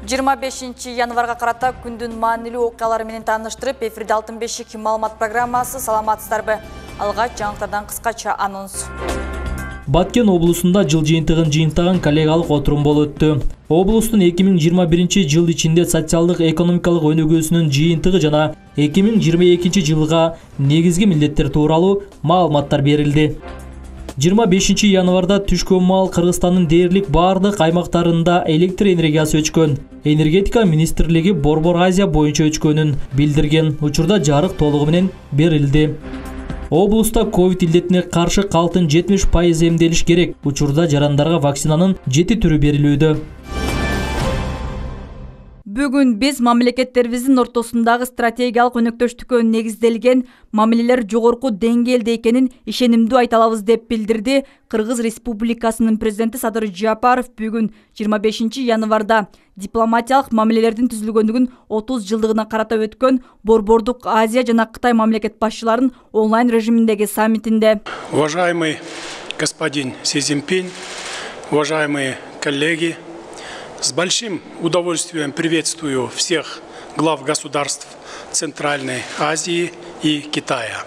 25 январга карата күндүн маанилүү окуялары менен тааныштырып, эфирде Алтын бешик маалымат программасы. Саламатсыздарбы? Алгач жаңылыктардан кыскача анонс. Баткен облусунда жыл жыйынтыгын жыйынтаган коллегалык отурум болуп өттү. Облустун 2021 жыл ичинде социалдык экономикалык өнүгүүсүнүн жыйынтыгы жана 2022 жылга негизги милдеттер тууралуу маалыматтар берилди. 25 январда түшкөн маал Кыргызстандын дээрлик бардык аймактарында электр энергиясы өчкөн. Энергетика министрлиги Борбор Азия боюнча өчкөнүн билдирген. Учурда жарык толугу менен берилди. Облуста ковид илдетине каршы калктын 70% эмделиш керек. Учурда жарандарга вакцинанын 7 түрү берилүүдө. Бүгүн биз мамлекеттерибиздин ортосундагы стратегиялык өнөктөштүккө негизделген мамилелер жогорку деңгээлде экенин ишенимдүү айта алабыз деп билдирди Кыргыз Республикасынын президенти Садыр Жапаров бүгүн 25 январда дипломатиялык мамилелердин түзүлгөндүгүн 30 жылдыгына карата өткөн Борбордук Азия жана Кытай мамлекет башчыларынын онлайн режиминдеги саммитинде. Уважаемый господин Си Цзиньпин, уважаемые коллеги, с большим удовольствием приветствую всех глав государств Центральной Азии и Китая.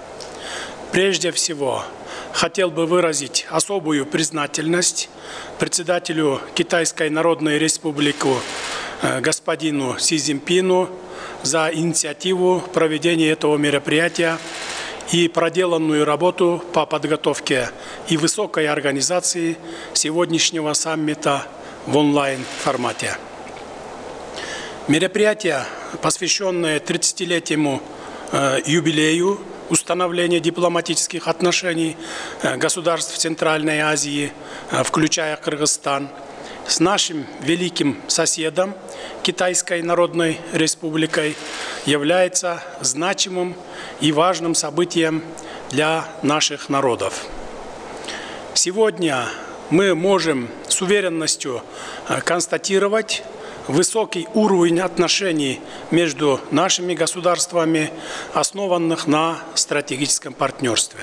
Прежде всего, хотел бы выразить особую признательность председателю Китайской Народной Республики господину Си Цзиньпину за инициативу проведения этого мероприятия и проделанную работу по подготовке и высокой организации сегодняшнего саммита в онлайн-формате. Мероприятие, посвященное 30-летнему юбилею установления дипломатических отношений государств Центральной Азии, включая Кыргызстан, с нашим великим соседом Китайской Народной Республикой, является значимым и важным событием для наших народов. Сегодня мы можем с уверенностью констатировать высокий уровень отношений между нашими государствами, основанных на стратегическом партнерстве.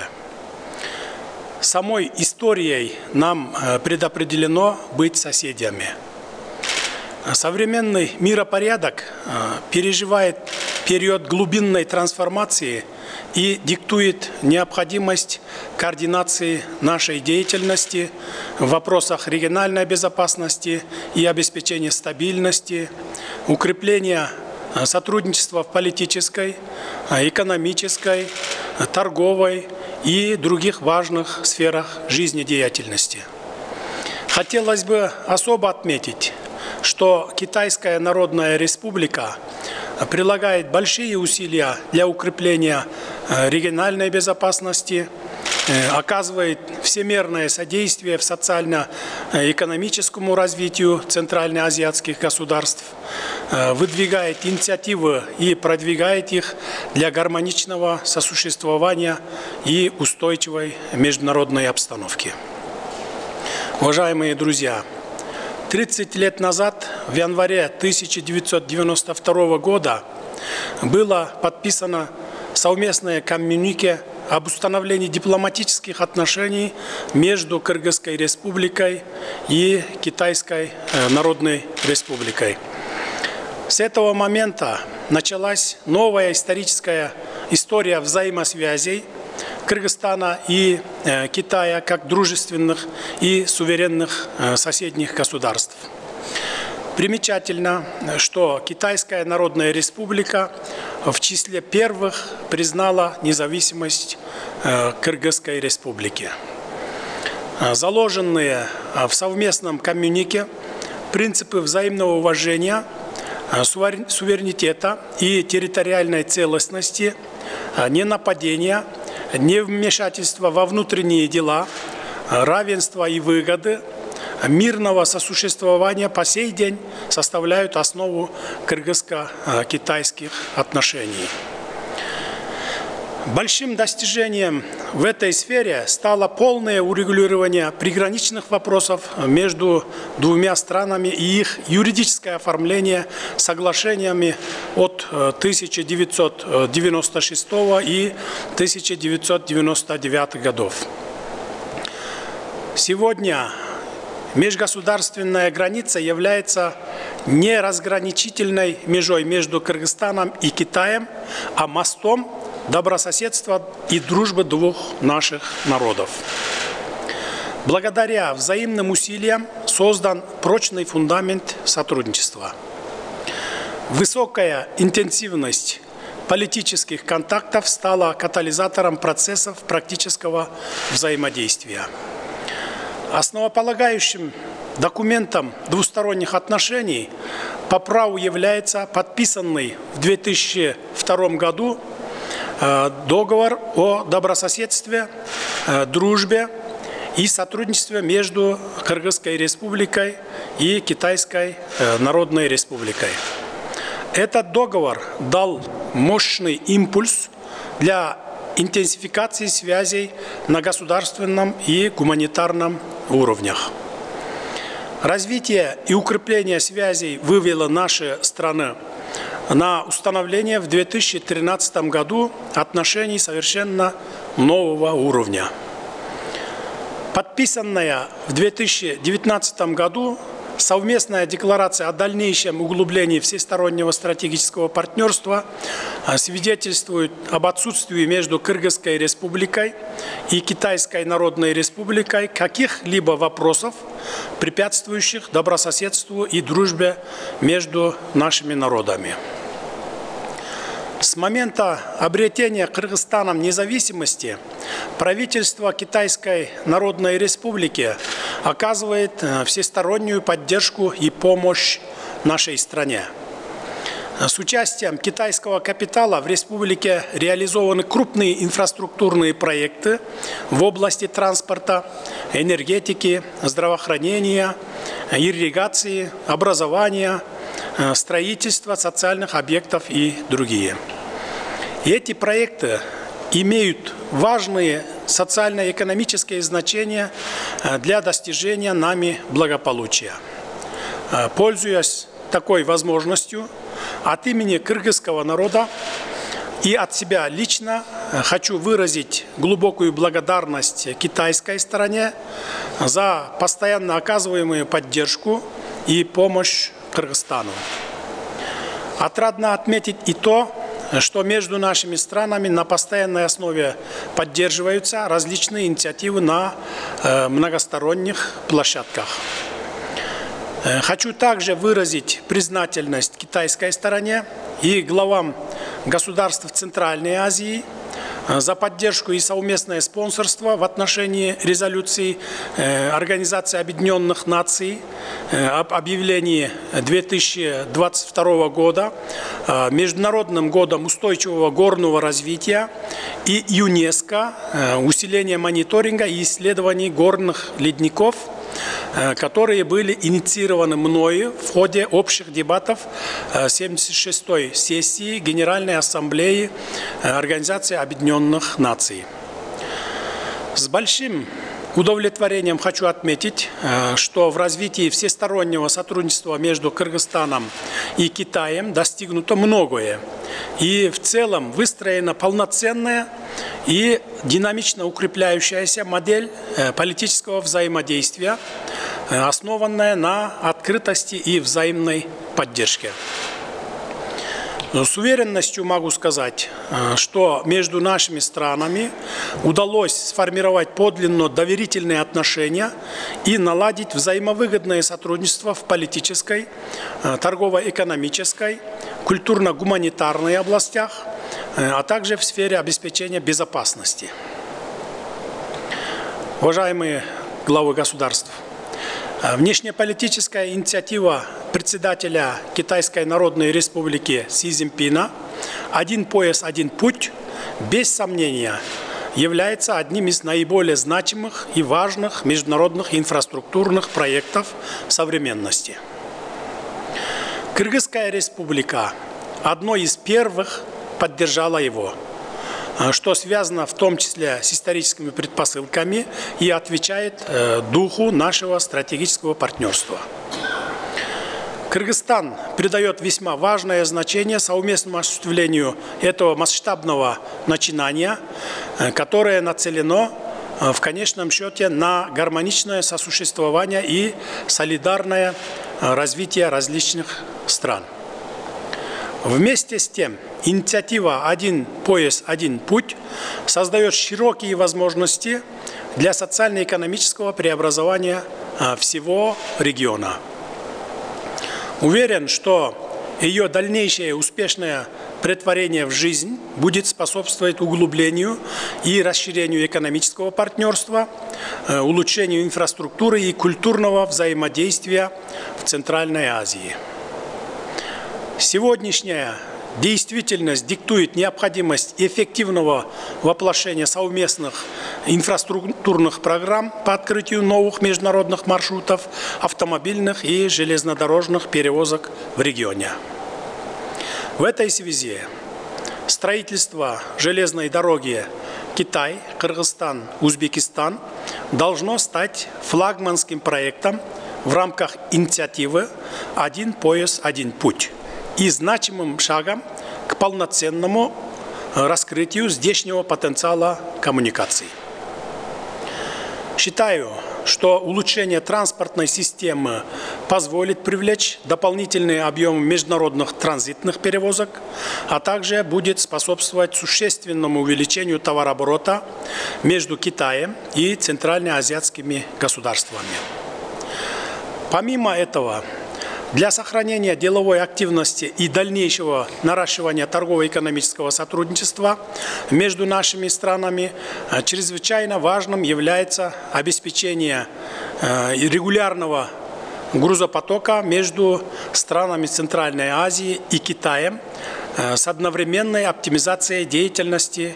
Самой историей нам предопределено быть соседями. Современный миропорядок переживает период глубинной трансформации и диктует необходимость координации нашей деятельности в вопросах региональной безопасности и обеспечения стабильности, укрепления сотрудничества в политической, экономической, торговой и других важных сферах жизнедеятельности. Хотелось бы особо отметить, что Китайская Народная Республика прилагает большие усилия для укрепления региональной безопасности, оказывает всемирное содействие в социально-экономическому развитию центральноазиатских государств, выдвигает инициативы и продвигает их для гармоничного сосуществования и устойчивой международной обстановки. Уважаемые друзья, 30 лет назад, в январе 1992 года, было подписано совместное коммюнике об установлении дипломатических отношений между Кыргызской Республикой и Китайской Народной Республикой. С этого момента началась новая историческая история взаимосвязей Кыргызстана и Китая как дружественных и суверенных соседних государств. Примечательно, что Китайская Народная Республика в числе первых признала независимость Кыргызской Республики. Заложенные в совместном коммюнике принципы взаимного уважения, суверенитета и территориальной целостности, ненападения, невмешательства во внутренние дела, равенства и выгоды, мирного сосуществования по сей день составляют основу кыргызско-китайских отношений. Большим достижением в этой сфере стало полное урегулирование приграничных вопросов между двумя странами и их юридическое оформление соглашениями от 1996 и 1999 годов. Сегодня межгосударственная граница является не разграничительной межой между Кыргызстаном и Китаем, а мостом добрососедства и дружбы двух наших народов. Благодаря взаимным усилиям создан прочный фундамент сотрудничества. Высокая интенсивность политических контактов стала катализатором процессов практического взаимодействия. Основополагающим документом двусторонних отношений по праву является подписанный в 2002 году договор о добрососедстве, дружбе и сотрудничестве между Кыргызской республикой и Китайской Народной республикой. Этот договор дал мощный импульс для интенсификации связей на государственном и гуманитарном уровнях. Развитие и укрепление связей вывело наши страны на установление в 2013 году отношений совершенно нового уровня. Подписанная в 2019 году совместная декларация о дальнейшем углублении всестороннего стратегического партнерства свидетельствует об отсутствии между Кыргызской республикой и Китайской Народной республикой каких-либо вопросов, препятствующих добрососедству и дружбе между нашими народами. С момента обретения Кыргызстаном независимости правительство Китайской Народной Республики оказывает всестороннюю поддержку и помощь нашей стране. С участием китайского капитала в республике реализованы крупные инфраструктурные проекты в области транспорта, энергетики, здравоохранения, ирригации, образования, строительства социальных объектов и другие. И эти проекты имеют важные социально-экономические значения для достижения нами благополучия. Пользуясь такой возможностью, от имени кыргызского народа и от себя лично хочу выразить глубокую благодарность китайской стороне за постоянно оказываемую поддержку и помощь Кыргызстану. Отрадно отметить и то, что между нашими странами на постоянной основе поддерживаются различные инициативы на многосторонних площадках. Хочу также выразить признательность китайской стороне и главам государств Центральной Азии за поддержку и совместное спонсорство в отношении резолюции Организации Объединенных Наций об объявлении 2022 года Международным годом устойчивого горного развития и ЮНЕСКО усиление мониторинга и исследований горных ледников, которые были инициированы мною в ходе общих дебатов 76-й сессии Генеральной Ассамблеи Организации Объединенных Наций. С большим удовлетворением хочу отметить, что в развитии всестороннего сотрудничества между Кыргызстаном и Китаем достигнуто многое. И в целом выстроена полноценная и динамично укрепляющаяся модель политического взаимодействия, основанная на открытости и взаимной поддержке. С уверенностью могу сказать, что между нашими странами удалось сформировать подлинно доверительные отношения и наладить взаимовыгодное сотрудничество в политической, торгово-экономической, культурно-гуманитарной областях, а также в сфере обеспечения безопасности. Уважаемые главы государств, внешнеполитическая инициатива председателя Китайской Народной Республики Си Цзиньпина «Один пояс, один путь» без сомнения является одним из наиболее значимых и важных международных инфраструктурных проектов современности. Кыргызская республика одной из первых поддержала его, что связано в том числе с историческими предпосылками и отвечает духу нашего стратегического партнерства. Кыргызстан придает весьма важное значение совместному осуществлению этого масштабного начинания, которое нацелено в конечном счете на гармоничное сосуществование и солидарное развитие различных стран. Вместе с тем, инициатива «Один пояс, один путь» создает широкие возможности для социально-экономического преобразования всего региона. Уверен, что ее дальнейшее успешное претворение в жизнь будет способствовать углублению и расширению экономического партнерства, улучшению инфраструктуры и культурного взаимодействия в Центральной Азии. Сегодняшняя действительность диктует необходимость эффективного воплощения совместных инфраструктурных программ по открытию новых международных маршрутов автомобильных и железнодорожных перевозок в регионе. В этой связи строительство железной дороги Китай, Кыргызстан, Узбекистан должно стать флагманским проектом в рамках инициативы «Один пояс, один путь» и значимым шагом к полноценному раскрытию здешнего потенциала коммуникаций. Считаю, что улучшение транспортной системы позволит привлечь дополнительные объемы международных транзитных перевозок, а также будет способствовать существенному увеличению товарооборота между Китаем и центральноазиатскими государствами. Помимо этого, для сохранения деловой активности и дальнейшего наращивания торгово-экономического сотрудничества между нашими странами чрезвычайно важным является обеспечение регулярного грузопотока между странами Центральной Азии и Китаем с одновременной оптимизацией деятельности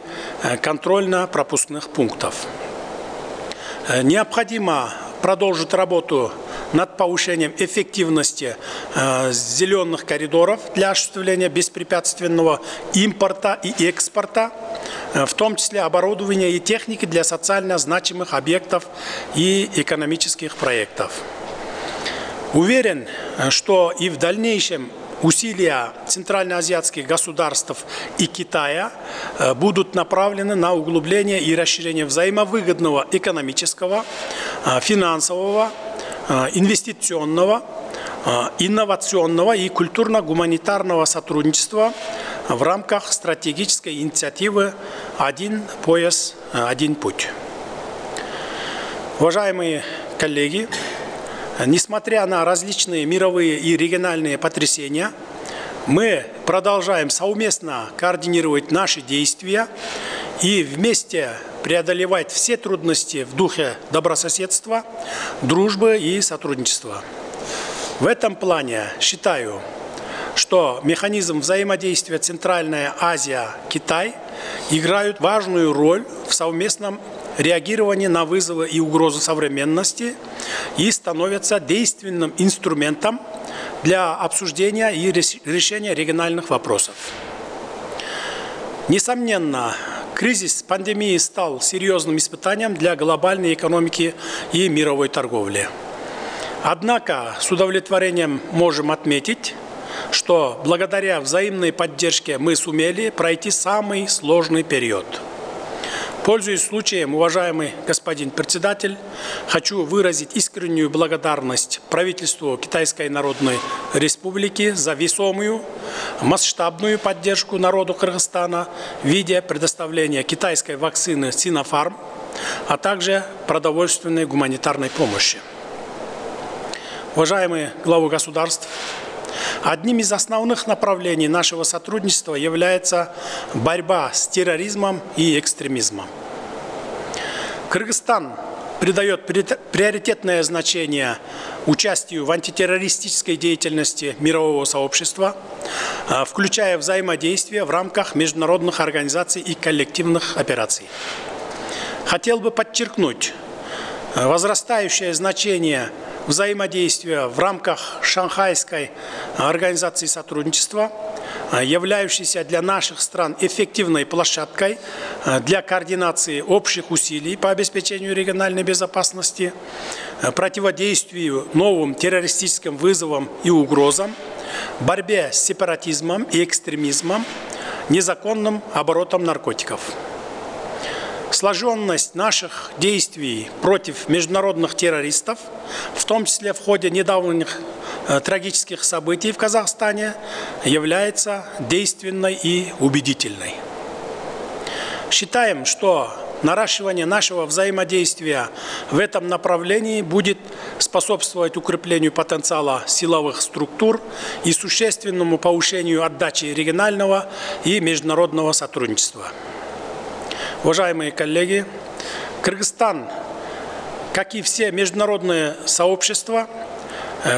контрольно-пропускных пунктов. Необходимо продолжить работу над повышением эффективности зеленых коридоров для осуществления беспрепятственного импорта и экспорта, в том числе оборудования и техники для социально значимых объектов и экономических проектов. Уверен, что и в дальнейшем усилия центральноазиатских государств и Китая будут направлены на углубление и расширение взаимовыгодного экономического, финансового, инвестиционного, инновационного и культурно-гуманитарного сотрудничества в рамках стратегической инициативы «Один пояс, один путь». Уважаемые коллеги, несмотря на различные мировые и региональные потрясения, мы продолжаем совместно координировать наши действия и вместе преодолевать все трудности в духе добрососедства, дружбы и сотрудничества. В этом плане считаю, что механизм взаимодействия Центральная Азия-Китай играют важную роль в совместном реагировании на вызовы и угрозы современности и становятся действенным инструментом для обсуждения и решения региональных вопросов. Несомненно, кризис пандемии стал серьезным испытанием для глобальной экономики и мировой торговли. Однако с удовлетворением можем отметить, что благодаря взаимной поддержке мы сумели пройти самый сложный период. Пользуясь случаем, уважаемый господин председатель, хочу выразить искреннюю благодарность правительству Китайской Народной Республики за весомую, масштабную поддержку народу Кыргызстана в виде предоставления китайской вакцины Sinopharm, а также продовольственной гуманитарной помощи. Уважаемые главы государств, одним из основных направлений нашего сотрудничества является борьба с терроризмом и экстремизмом. Кыргызстан придает приоритетное значение участию в антитеррористической деятельности мирового сообщества, включая взаимодействие в рамках международных организаций и коллективных операций. Хотел бы подчеркнуть возрастающее значение взаимодействия в рамках Шанхайской организации сотрудничества, являющейся для наших стран эффективной площадкой для координации общих усилий по обеспечению региональной безопасности, противодействию новым террористическим вызовам и угрозам, борьбе с сепаратизмом и экстремизмом, незаконным оборотом наркотиков. сложенность наших действий против международных террористов, в том числе в ходе недавних трагических событий в Казахстане, является действенной и убедительной. Считаем, что наращивание нашего взаимодействия в этом направлении будет способствовать укреплению потенциала силовых структур и существенному повышению отдачи регионального и международного сотрудничества. Уважаемые коллеги, Кыргызстан, как и все международные сообщества,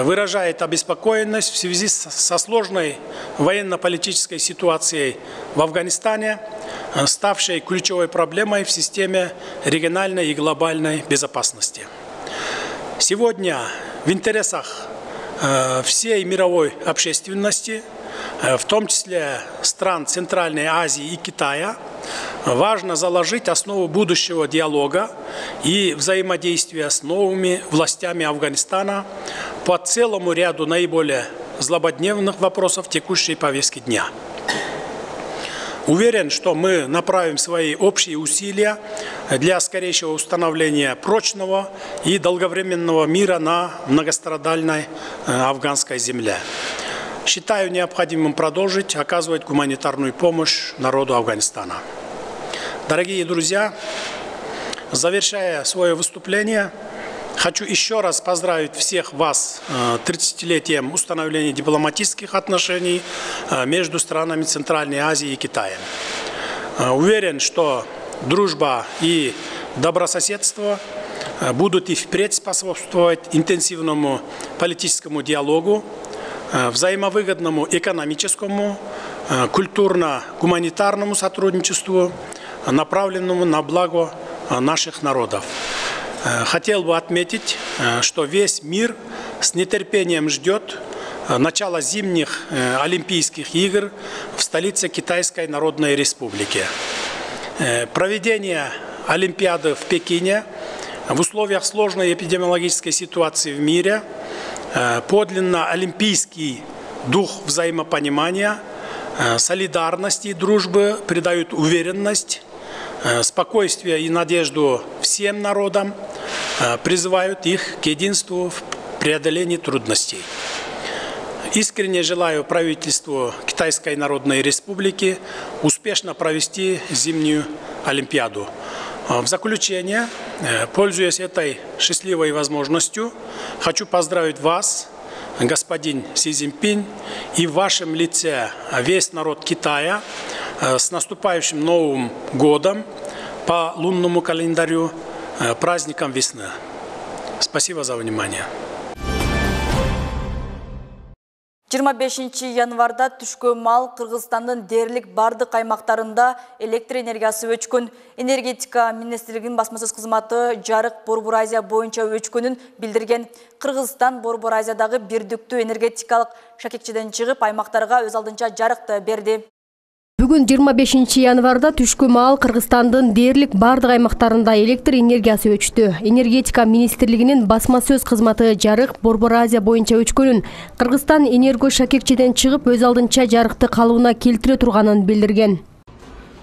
выражает обеспокоенность в связи со сложной военно-политической ситуацией в Афганистане, ставшей ключевой проблемой в системе региональной и глобальной безопасности. Сегодня в интересах всей мировой общественности, в том числе стран Центральной Азии и Китая, важно заложить основу будущего диалога и взаимодействия с новыми властями Афганистана по целому ряду наиболее злободневных вопросов текущей повестки дня. Уверен, что мы направим свои общие усилия для скорейшего установления прочного и долговременного мира на многострадальной афганской земле. Считаю необходимым продолжить оказывать гуманитарную помощь народу Афганистана. Дорогие друзья, завершая свое выступление, хочу еще раз поздравить всех вас 30-летием установления дипломатических отношений между странами Центральной Азии и Китаем. Уверен, что дружба и добрососедство будут и впредь способствовать интенсивному политическому диалогу, взаимовыгодному экономическому, культурно-гуманитарному сотрудничеству, направленному на благо наших народов. Хотел бы отметить, что весь мир с нетерпением ждет начала зимних Олимпийских игр в столице Китайской Народной Республики. Проведение Олимпиады в Пекине в условиях сложной эпидемиологической ситуации в мире, подлинно олимпийский дух взаимопонимания, солидарности и дружбы придают уверенность, спокойствие и надежду всем народам, призывают их к единству в преодолении трудностей. Искренне желаю правительству Китайской Народной Республики успешно провести зимнюю Олимпиаду. В заключение, пользуясь этой счастливой возможностью, хочу поздравить вас, господин Си Цзиньпин, и в вашем лице весь народ Китая с наступающим Новым годом по лунному календарю, праздником весны. Спасибо за внимание. 25 январда түшкө мал Кыргызстандын дерлик бардык аймактарында электр энергиясы өчкөн. Энергетика министрлигинин басмасөз кызматы жарык Борбор Азия боюнча өчкөнүн билдирген. Кыргызстан Борбор Азиядагы бирдиктүү энергетикалык шакекчеден чыгып, аймактарга өз алдынча жарыкты берди. Бүгүн 25 январда түшкү маал Кыргызстандын дээрлик бардык аймактарында электр энергиясы өчтү. Энергетика министрлигинин басма сөз кызматы жарык Борбор Азия боюнча өчкөнүн, Кыргызстан энерго шакекчеден чыгып өз алдынча жарыкты калыбына келтире турганын билдирген.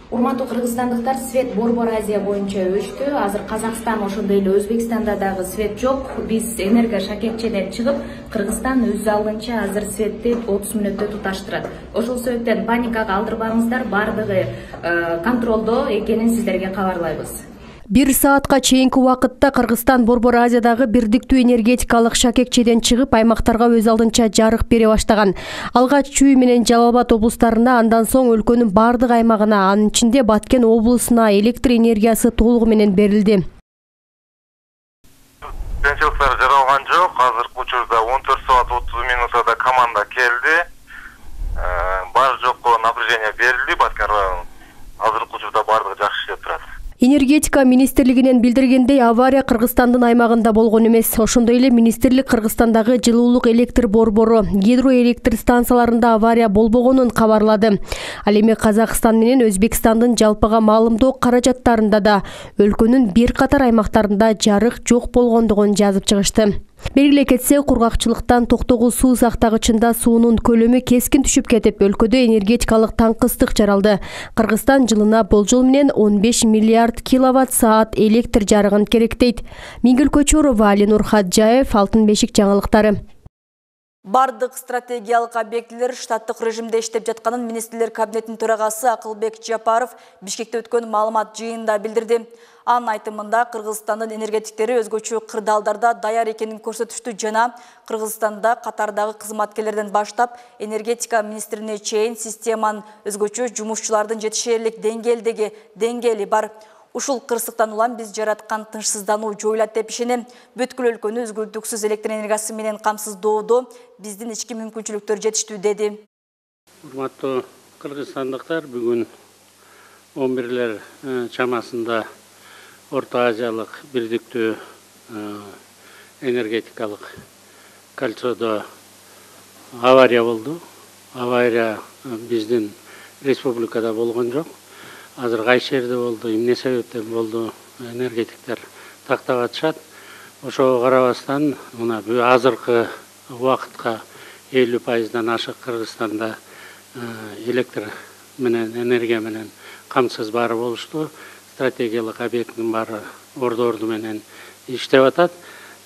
Урматтуу кыргызстандыктар, свет Борбор Азия боюнча өчтү. Азыр Казакстан ошондой эле Өзбекстанда дагы свет жок. Биз энерго шакекчеден чыгып, Кыргызстан өз алдынча азыр светти 30 мүнөттө туташтырат. Ошол себептен паникага алдырбаңыздар, бардыгы контролдо экенин сиздерге кабарлайбыз. 1 саатка чейинки убакытта Кыргызстан Борбор Азиядагы бирдиктүү энергетикалык шакекчеден чыгып, аймактарга өз алдынча жарык бере баштаган. Алгач Чүй менен Жалал Абад облустарына, андан соң өлкөнүн бардык аймагына, анын ичинде Баткен облусуна электр энергиясы толугу менен берилди. Кыйынчылыктар жаралган жок. Азыркы учурда 14 саат 30 минутада команда келди. Бар жокко напряжение берилди. Баткен районунун азыркы учурда бардыгы жакшы иштеп турат. Энергетика министрлигинен билдиргендей, авария Кыргызстандын аймагында болгон эмес. Ошондой эле министрлик Кыргызстандагы жылуулук электр борбору, гидроэлектр станцияларында авария болбогонун кабарлады. Ал эми Казакстан менен Өзбекстандын жалпыга маалымдоо каражаттарында да өлкөнүн бир катар аймактарында жарык жок болгондугун жазып чыгышты. Белгилей кетсек, кургакчылыктан Токтогул суу сактагычында суунун көлөмү кескин түшүп кетип, өлкөдө энергетикалык таңкыстык жаралды. Кыргызстан жылына болжол менен 15 миллиард киловатт-саат электр жарыгын керектейт. Миңгүл Көчөрова, Алинур Хаджаев, Алтын бешик жаңылыктары. Бардык стратегиялык объектилер штаттык режимде иштеп жатканын министрлер кабинетинин төрагасы Акылбек Жапаров Бишкекте өткөн маалымат жыйынында билдирди. Анын айтымында Кыргызстандын энергетиктери өзгөчө кырдаалдарда даяр экенин көрсөтүштү жана Кыргызстанда катардагы кызматкерлерден баштап энергетика министрине чейин системанын өзгөчө жумушчулардын жетишерлик деңгээли бар. Ушул кырсыктан улам биз жараткан тынчсыздануу жоюлат деп ишенем. Бүткүл өлкөнү үзгүлтүксүз электр энергиясы менен камсыздоодо биздин ички мүмкүнчүлүктөр жетиштүү деди. Урматтуу кыргызстандыктар, бүгүн 11-лер чамасында Орто Азиялык бирдиктүү энергетикалык кольцодо авария болду. Авария биздин республикада болгон жок. Азыр Кайшерде болду, эмне себептен болду, энергетиктер тактап атышат. Ошого карабастан, мына азыркы убакытка 50%-дан ашык Кыргызстанда электр менен, энергия менен камсыз баары болушту. Стратегиялык объекттин баары орду менен иштеп атат.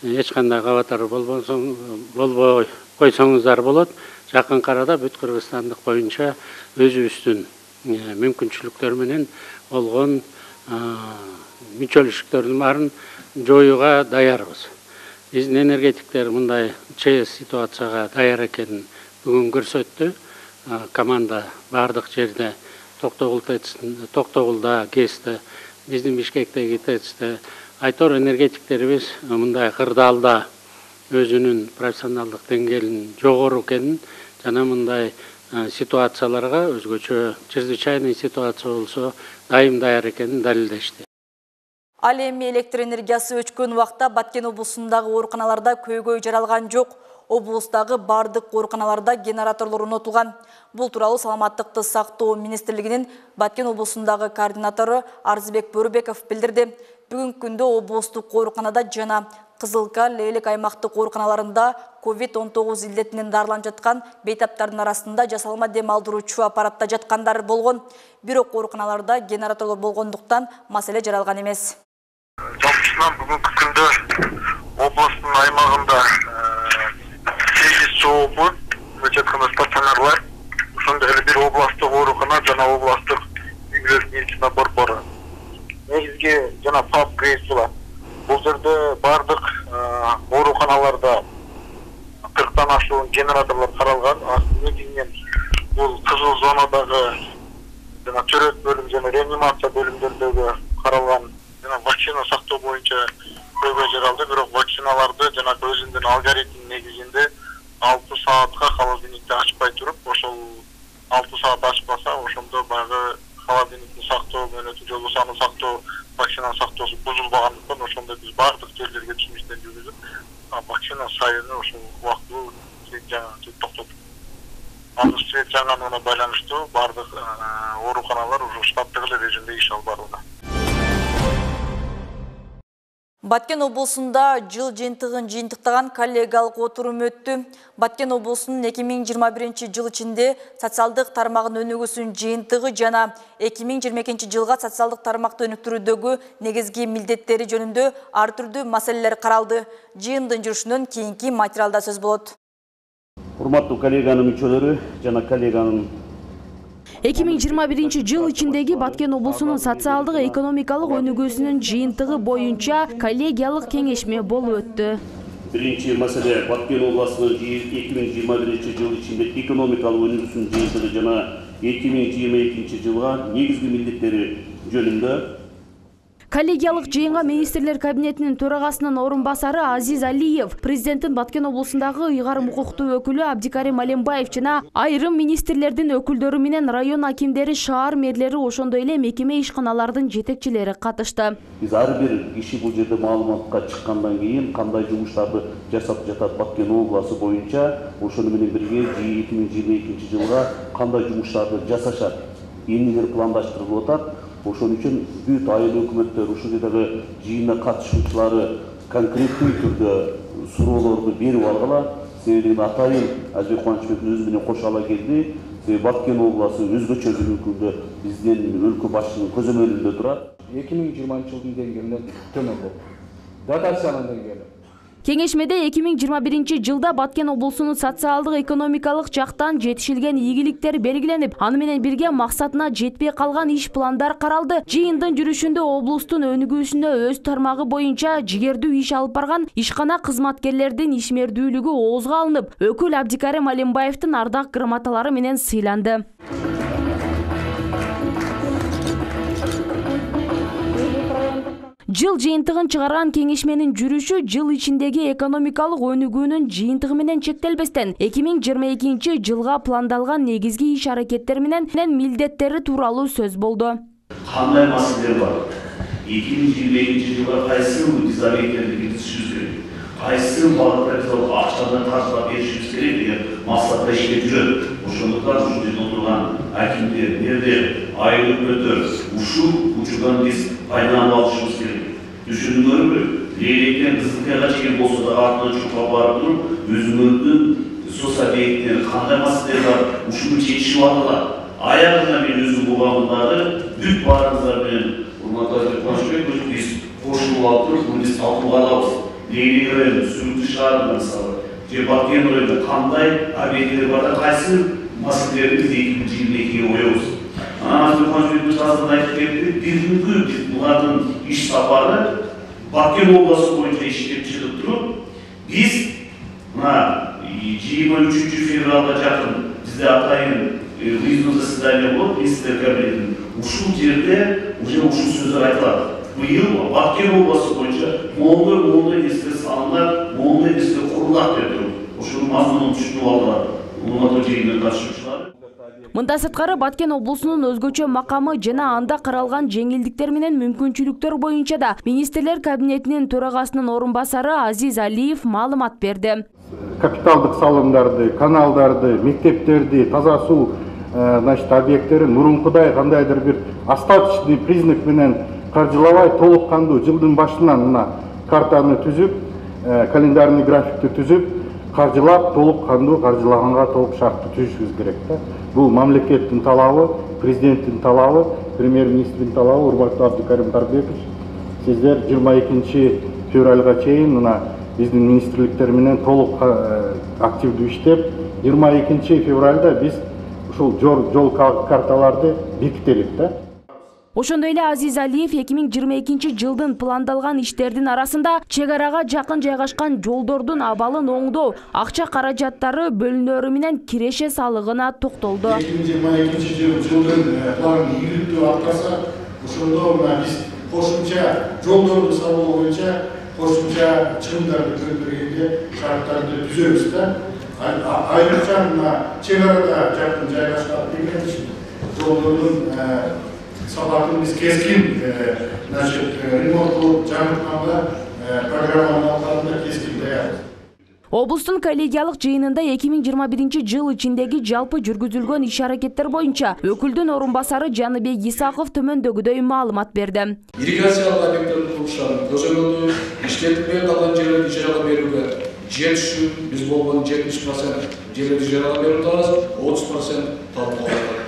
Эч кандай кабатар болбой койсоңуздар болот. Жакын арада бүт Кыргызстандык боюнча өзүбүздүн мүмкүнчүлүктөр менен болгон мүчөлүштүктөрдүн баарын жоюуга даярбыз. Биздин энергетиктер мындай ситуацияга даяр экенин бүгүн көрсөттү. Команда бардык жерде Токтогулда, КЭСте, биздин Бишкектеги ТЭЦте айтор энергетиктерибиз мындай кырдаалда өзүнүн профессионалдык деңгээлинин жогору экенин жана мындай ситуацияларга өзгөчө чрезвычайный ситуация болсо дайым даяр экенин далилдешти. Ал эми электр энергиясы өчкөн убакта Баткен облусундагы ооруканаларда көйгөй жаралган жок. Облустагы бардык ооруканаларда генераторлор орнотулган. Бул тууралуу Саламаттыкты сактоо министрлигинин Баткен облусундагы координатору Арзыбек Бөрүбеков билдирди. Бүгүнкү күндө облустук ооруканада жана Кызылка, Лейлик аймактык ооруканаларында COVID-19 илдетинен дарыланып жаткан бейтаптардын арасында жасалма дем алдыруучу аппаратта жаткандар болгон. Бирок ооруканаларда генераторлор болгондуктан маселе жаралган эмес. Жалпысынан бүгүнкү күндө облустун аймагында 8 жообу өчөткөн стационарлар, ошондой эле бир областтык оорукана жана областтык үйлөр медицина борбору. Негизги жана ФАП крейсула. Бул жерде бардык ооруканаларда 40тан ашуун генераторлор каралган. Негизинен бул кызыл зонадагы жана төрөт бөлүм жана реанимация бөлүмдөрдөгү каралган жана вакцина сактоо боюнча көйгөй жаралды. Бирок вакциналарды жана өзүнүн алгоритм негизинде 6 саатка холодильникти ачпай туруп, ошол 6 саат ачпаса, ошондо баягы холодильникти сактоо менен жолу саны сактоо, вакцина сактоосу бузулбагандыктан ошондо биз бардык жерлерге түшүнүштөн жүргүзүп, вакцина сайыны ошол убактылуу токтоттук. Анын свет жаңануна байланыштуу бардык ооруканалар уже штаттык эле режимде иш алып барууда. Баткен облусунда жыл жыйынтыгын жыйынтыктаган коллегиялык отурум өттү. Баткен облусунун 2021 жыл ичинде социалдык тармагын өнүгүүсүнүн жыйынтыгы жана 2022 жылга социалдык тармакты өнүктүрүүдөгү негизги милдеттери жөнүндө ар түрдүү маселелер каралды. Жыйындын жүрүшүнөн кийинки материалда сөз болот. Урматтуу коллеганын мүчөлөрү жана коллеганын 2021 жыл ичиндеги Баткен облусунун социалдык экономикалык өнүгүүсүнүн жыйынтыгы боюнча коллегиялык кеңешме болуп өттү. Биринчи маселе Баткен облусунун 2021 жыл ичинде экономикалык өнүгүүсүнүн жыйынтыгы жана 2022 жылга негизги милдеттери жөнүндө Коллегиялык жыйынга министрлер кабинетинин төрагасынын орун басары Азиз Алиев, президенттин Баткен облусундагы ыйгарым укуктуу өкүлү Абдикарим Алембаев жана айрым министрлердин өкүлдөрү менен район акимдери, шаар мэрлери, ошондой эле мекеме ишканалардын жетекчилери катышты. Биз ар бир киши бул жерде маалыматка чыккандан кийин кандай жумуштарды жасап жатат Баткен обласу боюнча, ошону менен бирге 2022 жылга кандай жумуштарды жасашат, эмнелер пландаштырылып атат. Ошон үчүн бүт айыл өкмөттөр, ушул жердеги жыйында катышуучулары конкреттүү түрдө суроолорду берип алгыла. Себеби атайын Азбек Кубанычбектин өзү менен кошо ала келди. Баткен областы өзгөчө бир өлкөдө биздин өлкө башчынын көзөмөлүндө турат. 2020 жылдын деңгээлинен төмөн болду. Дотациянын деңгээли. Кеңешмеде 2021 жылда Баткен облусунун социалдык экономикалык жактан жетишилген ийгиликтер белгиленип, аны менен бирге максатына жетпей калган иш пландар каралды. Жыйындын жүрүшүндө облустун өнүгүүсүнө өз тармагы боюнча жигердүү иш алып барган ишкана кызматкерлердин ишмердүүлүгү оозго алынып, өкүл Абдикарим Малембаевдин ардак грамоталары менен сыйланды. Жыл жыйынтыгын чыгарган кеңешменин жүрүшү жыл ичиндеги экономикалык өнүгүүнүн жыйынтыгы менен чектелбестен 2022 жылга пландалган негизги иш аракеттер менен милдеттери тууралуу сөз болду. Кандай маселелер бар? 2022 жылга кайсы объекттерди киргизишибиз керек? Кайсы багытта биз акчадан каржылап беришибиз керек деген максатта ишке жүрөт. Ошондуктан ушул жерде отурган акимдер, мэрдер, айрым өкмөттөр ушул учурдан биз пайдаланып алышыбыз керек. Düşündüğümü, leylekten kızılkaya çeken bolsa da ardından çok barıp durup, özümüzdün sosyal beylikleri, kanday maskeleri var, uşunu çekişi vardılar. Ayağına bir özüm bulağınları, büyük bağrınızlar benim. Urmaklar konuşmayı biz koşulu aldırız, bunu biz altı bağlamız. Leyleği verelim, sürüntü çağırın mesela. Batken oraya kanday obyektleri var da kaysı maskelerimiz 2022'ye oyuyoruz. Azbek Kubанычбектин aslında aytып bir günkü bunların iş safarı Batken областы боюнча иштеп чыгып туруп, biz 23 февралга жакын бизде атайын выездное заседание болуп, министрлер кабинетинин ушул жерде уже ушул сөздөр айтылат. Быйыл Баткен областы боюнча моңдой нерселер салынат, моңдой нерселер курулат деп туруп, ошонун мазмунун түшүнүп алдылар. Улматоо жыйынына катышуучулар. Мындан сырткары Баткен облусунун өзгөчө макамы жана анда каралган жеңилдиктер менен мүмкүнчүлүктөр боюнча да министрлер кабинетинин төрагасынын орун басары Азиз Алиев маалымат берди. Капиталдык салымдарды, каналдарды, мектептерди, таза суу объекттерин мурункудай кандайдыр бир остаточный признак менен каржылабай толук кандуу жылдын башынан мына картаны түзүп, календарный графикти түзүп, каржылап толук кандуу каржылаганга толук шартты түзүшүбүз керек да. Бул мамлекеттин талабы, президенттин талабы, премьер-министрдин талабы. Урматтуу Абдикарим Тарбекович, сиздер 22 февралга чейин мына биздин министрликтер менен толук активдүү иштеп, 22 февралда биз ушул жол карталарды бекителик да. Ошондой эле Азиз Алиев 2022 жылдын пландалган иштердин арасында чек арага жакын жайгашкан жолдордун абалын оңдоо, акча каражаттары бөлүнөрү менен киреше салыгына токтолду. 2022 жылдын планын ийгиликтүү аткарса, ошондо биз кошумча жолдорду салуу боюнча кошумча чыгымдарды көтөргөнгө шарттарды түзөбүз да. Айрыкча чек арада жакын жайгашкан жолдордун сабатын biz keskin ремонт кылып жаңыртканда программанын алкагында keskin даярбыз. Облустун коллегиялык жыйынында 2021 жыл ичиндеги жалпы жүргүзүлгөн иш аракеттер боюнча өкүлдүн орун басары Жаныбек Исаков төмөндөгүдөй маалымат берди. Ирригациялык объекттердин курулуштарын көзөмөлдөө, иштетилбей калган жерлерди ижарага берүүгө жетишүү, биз болгон 70% жерлерди ижарага берип атабыз, 30% талкууланды.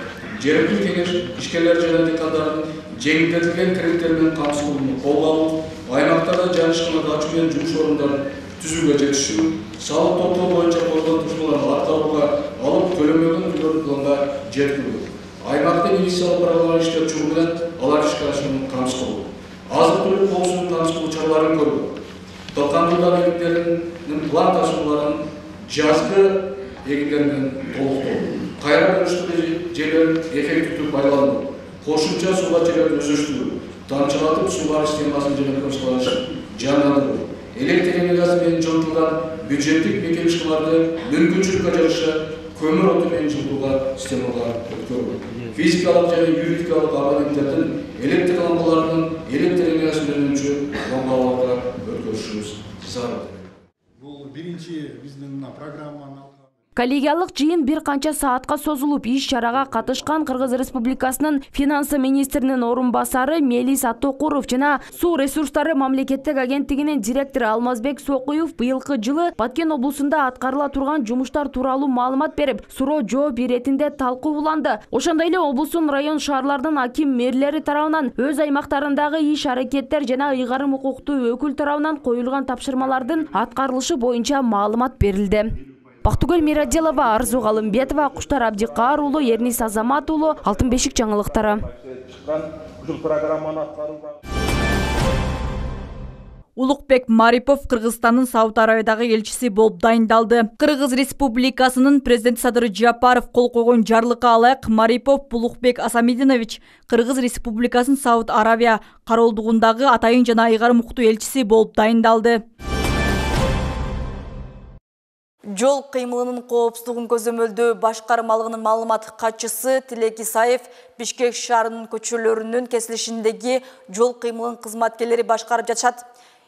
Жергиликтүү кеңеш ишкерлер жана дыйкандардын жеңилдетилген кредиттер менен камсыздыгын колго алуу, аймактарда жаңы ачуу менен жумуш орундарын түзүүгө жетишүү, салык топтоо боюнча болгон тушмаларды аткарууга алып төлөмөгөн үйлөрдү планга жеткирүү, аймакта инвестициялык программалар иштеп чыгуу менен алар ишке ашуунун камсыз кылуу, азык-түлүк коопсуздугун камсыз кылуу чараларын көрүү, докандуулар эгиндеринин план ташууларын жазгы эгиндер менен толуктоо, кайра бөлүштүрүү жерлерин эффективдүү пайдалануу, кошумча сууга жерлерди өздөштүрүү, тамчылатып суу барыш системасын жана көмсөлөшүн жандандыруу, электр энергиясы менен жылытылган бюджеттик мекемешкаларды мүмкүнчүлүккө жараша көмүр оту менен жылытууга системалар өткөрүү, физикалык жана юридикалык абоненттердин электр лампаларынын электр энергиясын өнүмчү лампаларга өткөрүшүбүз зарыл. Бул биринчи биздин программанын Коллегиялык жыйын бир канча саатка созулуп, иш чарага катышкан Кыргыз Республикасынын финансы министринин орун басары Мелис Атокуров жана Суу ресурстары мамлекеттик агенттигинин директору Алмазбек Сокуев быйылкы жылы Баткен облусунда аткарыла турган жумуштар тууралуу маалымат берип, суроо жооп иретинде талкууланды. Ошондой эле облустун район шаарлардын аким мэрлери тарабынан өз аймактарындагы иш-аракеттер жана ыйгарым укуктуу өкүл тарабынан коюлган тапшырмалардын аткарылышы боюнча маалымат берилди. Бактыгөл Мираделова, Арзу Галымбетова, Куштар Абдикар уулу, Эрнис Азамат уулу, Алтын бешик жаңылыктары. Улукбек Марипов Кыргызстандын Сауд Арабиядагы элчиси болуп дайындалды. Кыргыз Республикасынын президенти Садыр Жапаров кол койгон жарлыкка ылайык Марипов Улукбек Асамидинович Кыргыз Республикасынын Сауд Арабия кароолдугундагы атайын жана ыйгарым укуктуу элчиси болуп дайындалды. Жол кыймылынын коопсуздугун көзөмөлдөө башкармалыгынын маалымат катчысы Тилек Исаев Бишкек шаарынын көчөлөрүнүн кесилишиндеги жол кыймылынын кызматкерлери башкарып жатышат.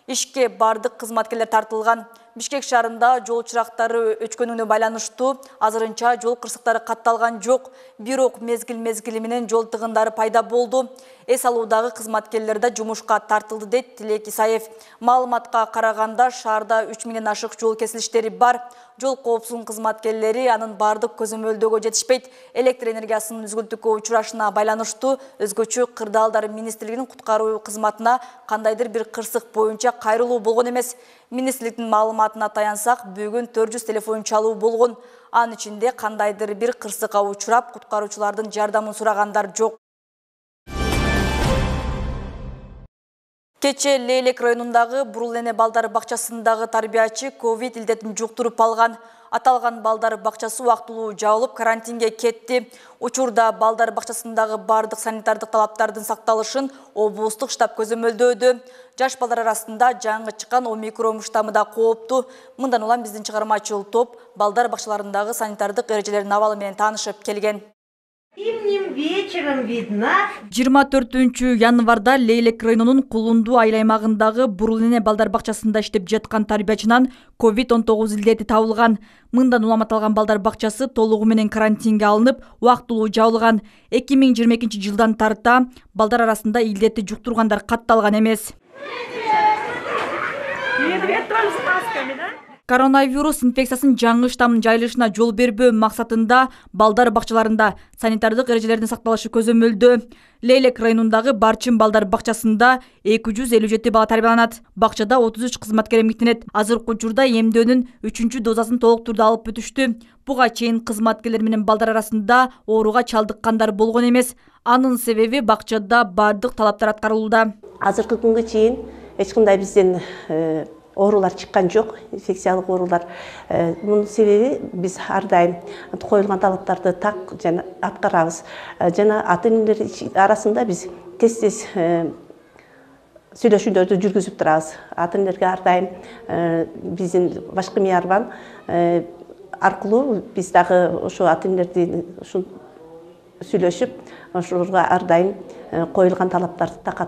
Ишке бардык кызматкерлер тартылган. Бишкек шаарында жол чырактары өчкөнүнө байланыштуу азырынча жол кырсыктары катталган жок, бирок мезгил менен жол тыгындары пайда болду. Эс алуудагы кызматкерлер да жумушка тартылды дейт Тилек Исаев. Маалыматка караганда шаарда 3000 ашык жол кесилиштери бар. Жол коопсуздугунун кызматкерлери анын бардык көзөмөлдөгө жетишпейт. Электр энергиясынын үзгүлтүккө учурашына байланыштуу өзгөчө кырдаалдар министрлигинин куткаруу кызматына кандайдыр бир кырсык боюнча кайрылуу болгон эмес. Министрликтин маалыматына таянсак, бүгүн 400 телефон чалуу болгон. Анын ичинде кандайдыр бир кырсыкка учурап, куткаруучулардын жардамын сурагандар жок. Кече Лейлек районундагы Бурулене балдар бакчасындагы тарбиячы ковид илдетин жуктуруп алган. Аталган балдар бакчасы убактылуу жабылып карантинге кетти. Учурда балдар бакчасындагы бардык санитардык талаптардын сакталышын облустук штаб көзөмөлдөөдө. Жаш балдар арасында жаңы чыккан омикрон штаммы да кооптуу. Мындан улам биздин чыгармачыл топ балдар бакчаларындагы санитардык эрежелердин абалы менен таанышып келген. Зимним вечером видно. 24 январда Лейлек районунун Кулунду айыл аймагындагы Бурулене балдар бакчасында иштеп жаткан тарбиячынан COVID-19 илдети табылган. Мындан улам аталган балдар бакчасы толугу менен карантинге алынып, убактылуу жабылган. 2022 жылдан тарта балдар арасында илдети жуктургандар катталган эмес. Коронавирус инфекциясынын жаңы штаммын жайылышына жол бербөө максатында балдар бакчаларында санитардык эрежелердин сакталышы көзөмөлдөө. Лейлек районундагы Барчын балдар бакчасында 257 бала тарбияланат. Бакчада 33 кызматкер эмгектенет. Азыркы учурда эмдөөнүн 3 дозасын толук турда алып бүтүштү. Буга чейин кызматкерлер менен балдар арасында ооруга чалдыккандар болгон эмес. Анын себеби бакчада бардык талаптар аткарылууда. Азыркы күнгө чейин эч кандай бизден оорулар чыккан жок, инфекциялык оорулар. Мунун себеби биз ар дайым коюлган талаптарды так жана аткарабыз. Жана ата-энелер арасында биз тез сүйлөшүүлөрдү жүргүзүп турабыз. Ата-энелерге ар дайым биздин башкы мейарбан аркылуу биз дагы ошо ата-энелерди сүйлөшүп, ошолорго ар дайым коюлган талаптарды так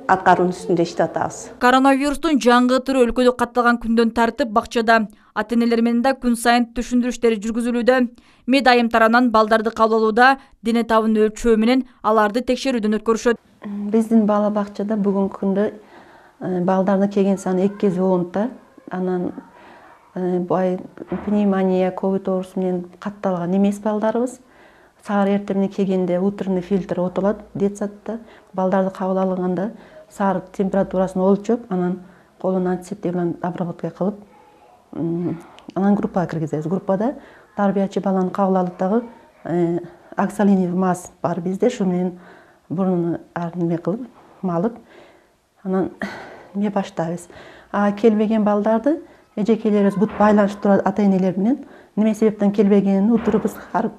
аткаруунун үстүндө иштеп атабыз. Коронавирустун жаңы түрү өлкөдө катталган күндөн тартып бакчада ата-энелер менен да күн сайын түшүндүрүштөр жүргүзүлүүдө. Мед айым тарабынан балдарды кабыл алууда дене табын өлчөө менен аларды текшерүүдөн өткөрүшөт. Биздин бала бакчада бүгүнкү күндө балдардын келген саны 2 10та. Анан бай пневмония, ковид оорусу менен катталган эмес балдарыбыз. Саар эртеминен келгенде утренний фильтр отулат детсадта. Балдарды кабыл алганда саар температурасын өлчөп, анан колун антисептик менен обработка кылып, анан группага киргизебиз. Группада тарбиячы баланы кабыл алып дагы оксалинов маз бар бизде, шу менен бурнуну арме кылып, малып, анан эме баштайбыз. Келбеген балдарды эжекелерибиз бут байланышып турат ата-энелер менен. Неме себептен келбегенин утурубуз ар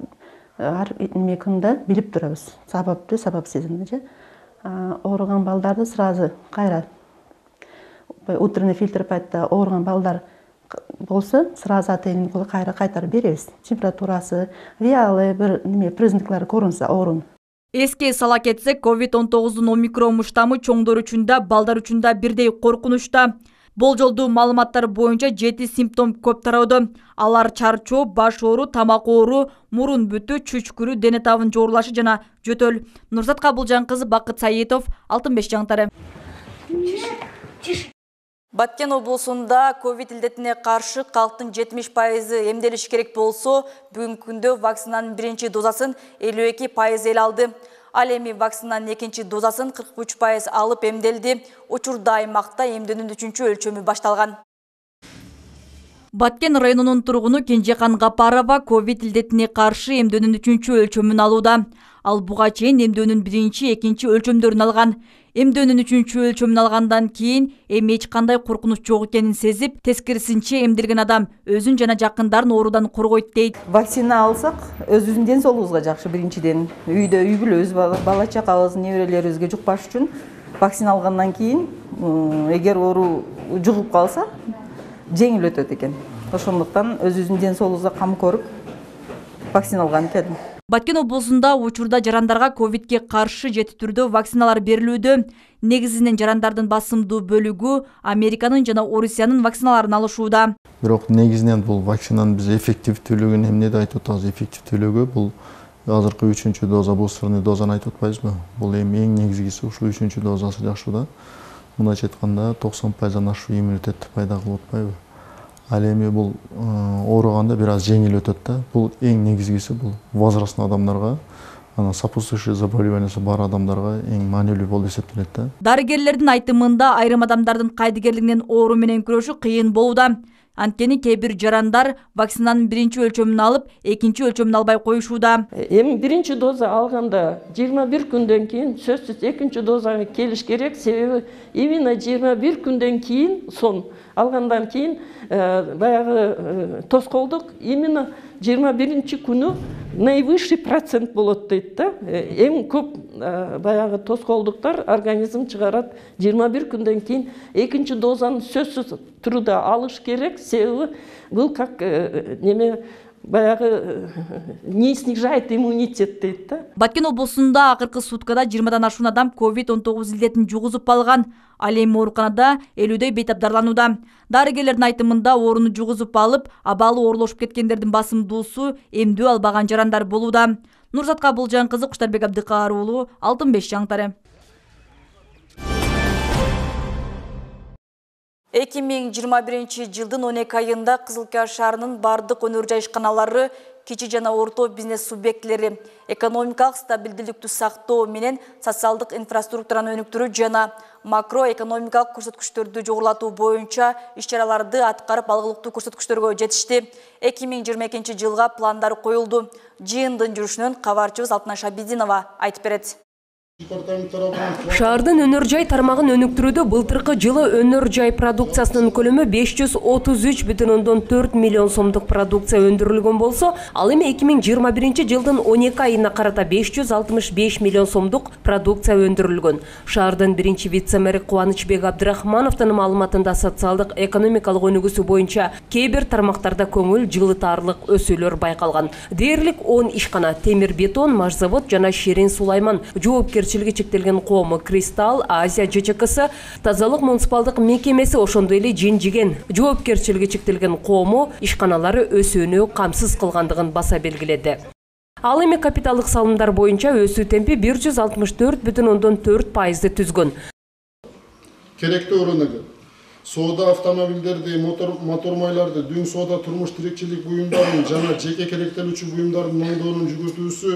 эме күндө билип турабыз. Сабаптуу, сабапсызын. Ооруган балдарды сразу кайра утренний фильтр пайтта ооруган балдар болсо, сразу ата-эненин колу кайра кайтарып беребиз. Температурасы, реалы бир неме признаклары көрүнсө оорунун. Эске сала кетсек, COVID-19 омикрон штаммы чоңдор үчүн да, балдар үчүн да бирдей коркунучта. Болжолдуу маалыматтар боюнча 7 симптом көп тараудо. Алар чарчоо, баш оору, тамак оору, мурун бүтү, чүчкүрүү, дене табын жоорлашы жана жөтөл. Нурзат Кабылжан кызы, Бакыт Саитов, Алтын беш жаңтары. Баткен облусунда ковид илдетине каршы калктын 70% эмделиш керек болсо, бүгүнкү күндө вакцинанын биринчи дозасын 52% эл алды. Ал эми вакцинанын экинчи дозасын 43% алып эмделди. Учурда аймакта эмдөөнүн 3-чү өлчөмү башталган. Баткен районунун тургуну Кенжекан Гапарова ковид илдетине каршы эмдөөнүн 3-чү өлчөмүн алууда. Ал буга чейин эмдөөнүн 1-чи, 2-чи өлчөмдөрүн алган. Эмдөөнүн 3-чү өлчөмүн алгандан кийин эми эч кандай коркунуч жок экенин сезип, тескерисинче эмделген адам өзүн жана жакындарын оорудан коргойт дейт. Вакцина алсак, өзүбүздүн ден соолугубузга жакшы. Биринчиден үйдө үй бүлө өз бала чакабыз, неберелерибизге жукпаш үчүн вакцина алгандан кийин эгер оору жугуп калса, жеңил өтөт экен. Ошондуктан өзүбүздүн ден соолугубузга кам көрүп вакцина алган келдим. Баткен облусунда учурда жарандарга ковидке каршы жети түрдө вакциналар берилүүдө. Негизинен жарандардын басымдуу бөлүгү Американын жана Орусиянын вакциналарын алышууда. Бирок негизинен бул вакцинанын биз эффективдүүлүгүн эмнеде айтып атабыз? Эффективдүүлүгү бул азыркы 3-чү доза, бустерный дозаны айтып атпайбызбы? Бул эми эң негизгиси ушул 3-чү дозасы жакшы да. Мындайча айтканда 90%-дан ашуу иммунитетти пайда кылып атпайбы? Ал эми бул ооруганда бир аз жеңил өтөт да. Бул эң негизгиси бул возрастный адамдарга, анан сопутствующий заболеваниясы бар адамдарга эң маанилүү болуп эсептелет да. Дарыгерлердин айтымында айрым адамдардын кайдыгерлигинен оору менен күрөшүү кыйын болууда. Анткени кээ бир жарандар вакцинанын биринчи өлчөмүн алып, экинчи өлчөмүн албай коюшууда. Эми биринчи доза алганда 21 күндөн кийин сөзсүз экинчи дозага келиш керек. Себеби именно 21 күндөн кийин сон алгандан кийин баягы тоскоолдук именно 21-чи күнү наивысший процент болот дейт да. Эң көп баягы тоскоолдуктар организм чыгарат 21 күндөн кийин. Экинчи дозаны сөзсүз турда алыш керек. Себеби бул как неме баягы не снижает иммунитет дейт да. Баткен облусунда акыркы суткада 20-дан ашуун адам COVID-19 илдетин жугузуп алган. Ал эми ооруканада 50дөй бейтаптарланууда. Дарыгерлердин айтымында ооруну жугузуп алып, абалы оорулошуп кеткендердин басымдуусу эмдөө албаган жарандар болууда. Нурзат Кабылжан кызы, Куштарбек Абдыкаар уулу, Алтын беш жаңтары. 2021 жылдын 12 айында Кызылкия шаарынын бардык өнөр жайышканалары кичи жана орто бизнес субъектилери экономикалык стабилдүүлүктү сактоо менен социалдык инфраструктураны өнүктүрүү жана макроэкономикалык көрсөткүчтөрдү жогорулатуу боюнча иш-чараларды аткарып алгылыктуу көрсөткүчтөргө жетишти. 2022 жылга пландар коюлду. Жыйындын жүрүшүнөн кабарчыбыз Алтынай Шабидинова айтып берет. Шаардын өнөр жай тармагын өнүктүрүүдө былтыркы жылы өнөр жай продукциясынын көлөмү 533,4 миллион сомдук продукция өндүрүлгөн болсо, ал эми 2021 жылдын 12 айына карата 565 миллион сомдук продукция өндүрүлгөн. Шаардын биринчи вице-мэри Кубанычбек Абдрахмановдун маалыматында социалдык экономикалык өнүгүүсү боюнча кээ бир тармактарда көңүл жылытарлык өсүүлөр байкалган. Дээрлик 10 ишкана, темир бетон, машзавод жана Шерин Сулайман жоопкерчилиги чектелген коому Кристалл Азия ЖЧКсы, тазалык муниципалдык мекемеси, ошондой эле Жинжиген жоопкерчилиги чектелген коому ишканалары өсүүнү камсыз кылгандыгын баса белгиледи. Ал эми капиталдык салымдар боюнча өсүү темпи 164,4%ды түзгөн. Керектүү өрнөгү соода автомобилдерди, мотор майларды, дүң соода турмуш тирикчилик буюмдарын жана жеке керектелүүчү буюмдардын маңдоонун жүгүртүүсү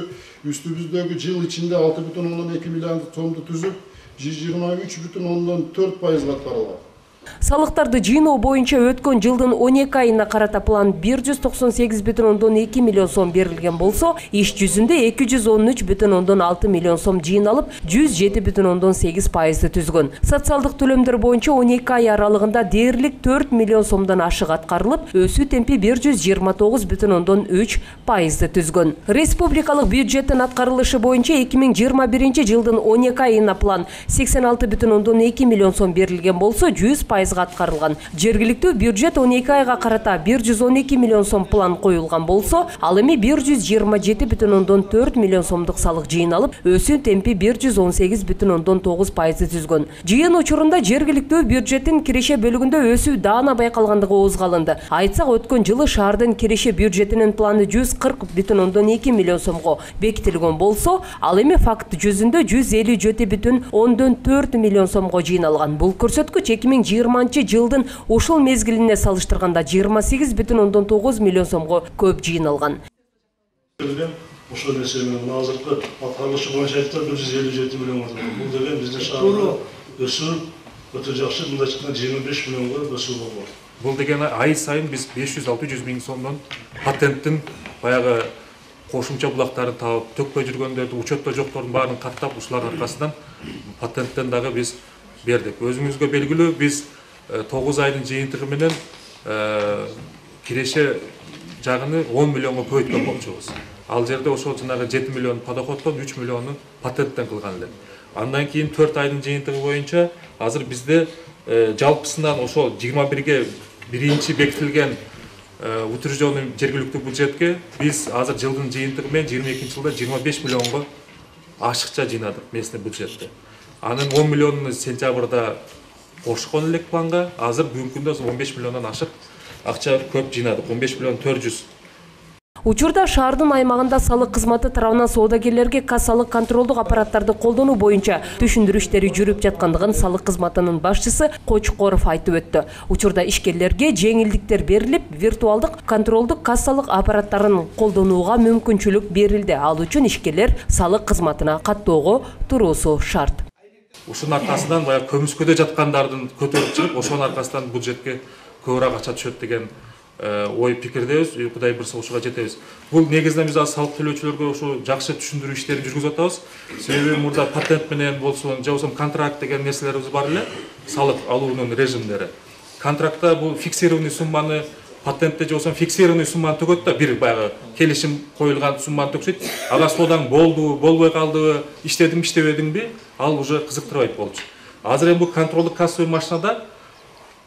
үстүбүздөгү жыл ичинде 6,2 миллиард сомду түзүп, 123,4%га аткарылган. Салыктарды жыйноо боюнча өткөн жылдын 12 айына карата план 198,2 миллион сом берилген болсо, иш жүзүндө 213,6 миллион сом жыйналып, 107,8%ды түзгөн. Социалдык төлөмдөр боюнча 12 ай аралыгында дээрлик 4 миллион сомдон ашык аткарылып, өсүү темпи 129,3%ды түзгөн. Республикалык бюджеттин аткарылышы боюнча 2021 жылдын 12 айына план 86,2 миллион сом берилген болсо, 100% 100% аткарылган. Жергиликтүү бюджет 12 айга карата 112 миллион сом план коюлган болсо, ал эми 127,4 миллион сомдук салык жыйналып, өсүү темпи 118,9% түзгөн. Жыйын учурунда жергиликтүү бюджеттин киреше бөлүгүндө өсүү даана байкалгандыгы оозгалынды. Айтсак, өткөн жылы шаардын киреше бюджетинин планы 140,2 миллион сомго бекитилген болсо, ал эми факт жүзүндө 157,4 миллион сомго жыйналган. Бул көрсөткүч 2020 жылдын ушул мезгилине салыштырганда 28,9 миллион сомго көп жыйналган. Ошол нерсе менен азыркы аткаруучу боюнча айтканда 157 миллион. Бул деген биздин шаарда өсүү өтө жакшы, мындай айтканда 25 миллионго өсүү болгон. Бул деген ай сайын биз 500-600 миң сомдон патенттин баягы кошумча булактарын таап, төкпөй жүргөндөрдү, учетто жоктордун баарын каттап, ушулардын аркасынан патенттен дагы биз бердик. Өзүңүзгө белгилүү, биз 9 айдын жыйынтыгы менен киреше жагыны 10 миллионго көбөйткөн болчубуз. Ал жерде ошол жанагы 7 миллион подоходдон 3 миллионун патенттен кылган элек. Андан кийин 4 айдын жыйынтыгы боюнча азыр бизде жалпысынан ошол 21ге биринчи бекитилген утвержденный жергиликтүү бюджетке биз азыр жылдын жыйынтыгы менен 22 жылда 25 миллионго ашыкча жыйнадык местный бюджетте. Анын 10 миллионун сентябрда кошкон элек планга, азыр бүгүнкү күндө 15 миллиондон ашык акча көп жыйнадык, 15 миллион 400. Учурда шаардын аймагында салык кызматы тарабынан соодагерлерге кассалык контролдук аппараттарды колдонуу боюнча түшүндүрүү иштери жүрүп жаткандыгын салык кызматынын башчысы Кочкоров айтып өттү. Учурда ишкерлерге жеңилдиктер берилип, виртуалдык контролдук кассалык аппараттарын колдонууга мүмкүнчүлүк берилди. Ал үчүн ишкерлер салык кызматына каттоого туруусу шарт. Ушунун аркасынан баягы көмүскөдө жаткандардын көтөрүп чыгып, ошонун аркасынан бюджетке көбүрөөк акча түшөт деген ой пикирдебиз, Кудай бурса ушуга жетебиз. Бул негизинен биз салык төлөөчүлөргө ушу жакшы түшүндүрүү иштерин жүргүзүп атабыз. Себеби мурда патент менен болсун, же болбосо контракт деген нерселерибиз бар эле, салык алуунун режимдери. Контрактта бул фиксированный сумманы, патентте же болсо фиксированный сумманы төгөт да, бир баягы келишим коюлган сумманы төксөйт. Ага соодаң болду, болбой калдыбы, иштедиңби, иштебедиңби, ал уже кызыктырбайт болчу. Азыр эми бул контролдук кассовый машинада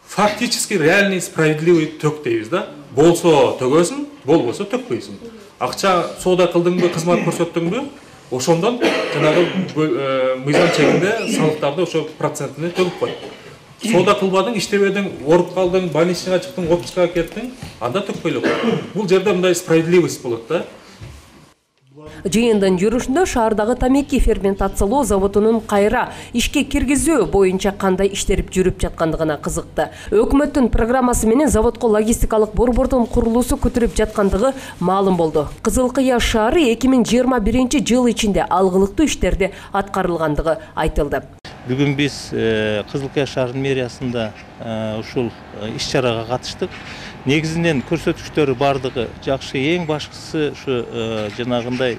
фактически реальный справедливый тök дейбиз да. Болсо төгөсүң, болбосо төкпөйсүң. Акча соода кылдыңбы, кызмат көрсөттүңбү, ошондон жанагы мыйзам чегинде салыктарды ошо процентине төгүп коет. Соода кылбадың, иштебедиң, ооруп калдың, больницага чыктың, отпускага кеттиң, анда төкпөй эле кой. Бул жерде мындай справедливость болот да. Жыйындын жүрүшүндө шаардагы тамеки ферментациялоо заводунун кайра ишке киргизүү боюнча кандай иштерип жүрүп жаткандыгына кызыкты. Өкмөттүн программасы менен заводко логистикалык борбордун курулуусу күтүрүп жаткандыгы маалым болду. Кызыл Кыя шаары 2021 жыл ичинде алгылыктуу иштерди аткарылгандыгы айтылды. Бүгүн биз Кызыл Кыя шаарынын мэриясында ушул иш-чарага катыштык. Негизинен көрсөткүчтөрү бардыгы жакшы, эң башкысы ушу жанагындай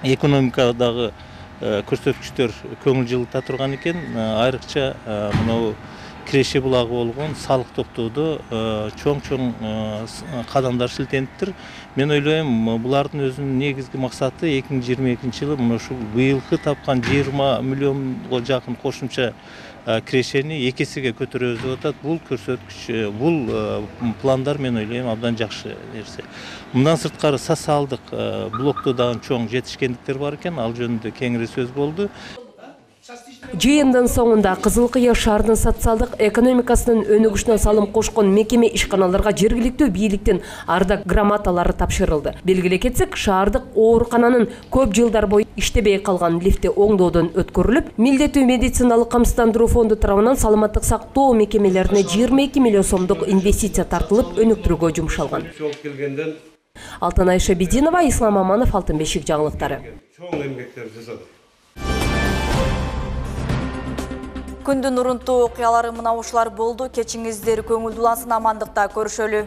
экономикадагы көрсөткүчтөр көңүл жылыта турган экен. Айрыкча мына киреше булагы болгон салык топтоодо чоң-чоң кадамдар шилтениптир. Мен ойлойм, булардын өзүнүн негизги максаты 2022 жылы мына ушул быйылкы тапкан 20 миллионго жакын кошумча кирешени 2 эсеге көтөрөбүз деп атат. Бул көрсөткүч, бул пландар мен ойлойм абдан жакшы нерсе. Мындан сырткары социалдык блокто дагы чоң жетишкендиктер бар экен, ал жөнүндө кеңири сөз болду. Жыйындын соңунда Кызыл Кыя шаарынын социалдык экономикасынын өнүгүшүнө салым кошкон мекеме ишканаларга жергиликтүү бийликтин ардак грамоталары тапшырылды. Белгилей кетсек, шаардык оорукананын көп жылдар бою иштебей калган лифти оңдоодон өткөрүлүп, милдеттүү медициналык камсыздандыруу фонду тарабынан саламаттык сактоо мекемелерине 22 миллион сомдук инвестиция тартылып, өнүктүрүүгө жумшалган. Алтынай Шабидинова, Ислам Аманов, Алтын Бешик жаңылыктары. Күндүн урунтуу окуялары мына ушулар болду. Кечиңиздер көңүлдүү улансын, амандыкта көрүшөлү.